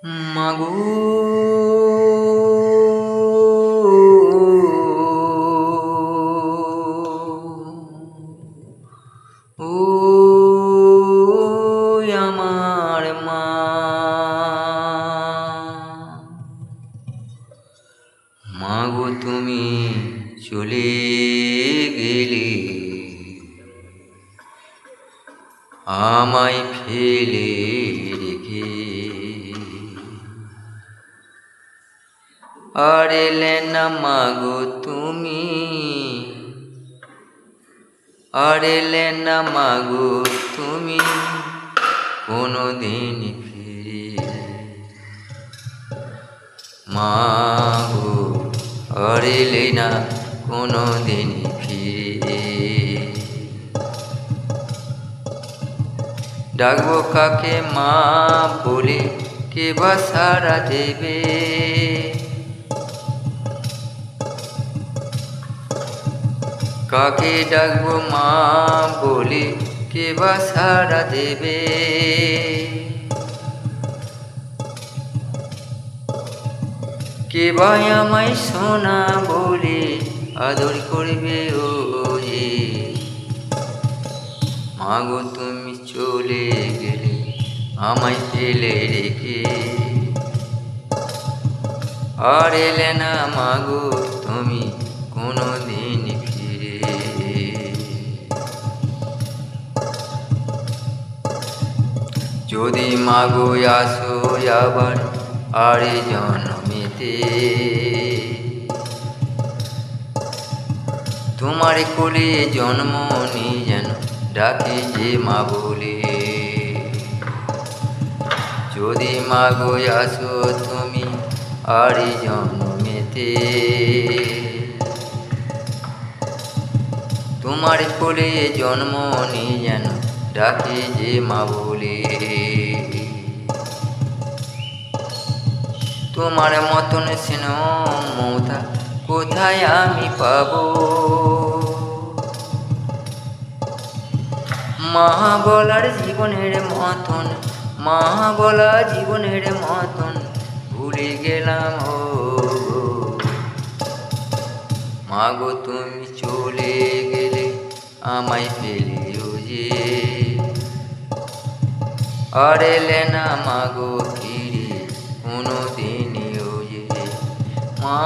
মাগো ও আমার মা, মাগো তুমি চলে গেলে আমায় ফেলে রেখে, আর এলে না মাগো তুমি, আর এলে না মাগো তুমি কোনোদিন ফিরে। মাগো আর এলে না কোনোদিন ফিরে। ডাকবো কাকে মা বলে, কে বা সাড়া দেবে? কাকে ডাকবো মা বলে, কে বা সাড়া দেবে? কে বা আমায় সোনা বলে আদর করবে ও যে? মাগো তুমি চলে গেলে আমায় ফেলে রেখে, আর এলে না মাগো তুমি কোনোদিন ফিরে। যদি মাগো আসো আবার আরে জন্মেতে, তোমার কোলে জন্ম নিই যেন ডাকে যে মা বলে। যদি মাগো আসো তুমি আরে জন্মেতে, তোমার কোলে জন্ম নিই যেন ডাকে যে মা বলে। তোমার মতন স্নেহ মমতা কোথায় আমি পাবো? মা বলার জীবনের মতন, মা বলা জীবনের মতন ভুলে গেলাম ও। মাগো তুমি চলে গেলে আমায় ফেলে ও যে, আর এলে না মাগো ফিরে কোনোদিনও যে। মা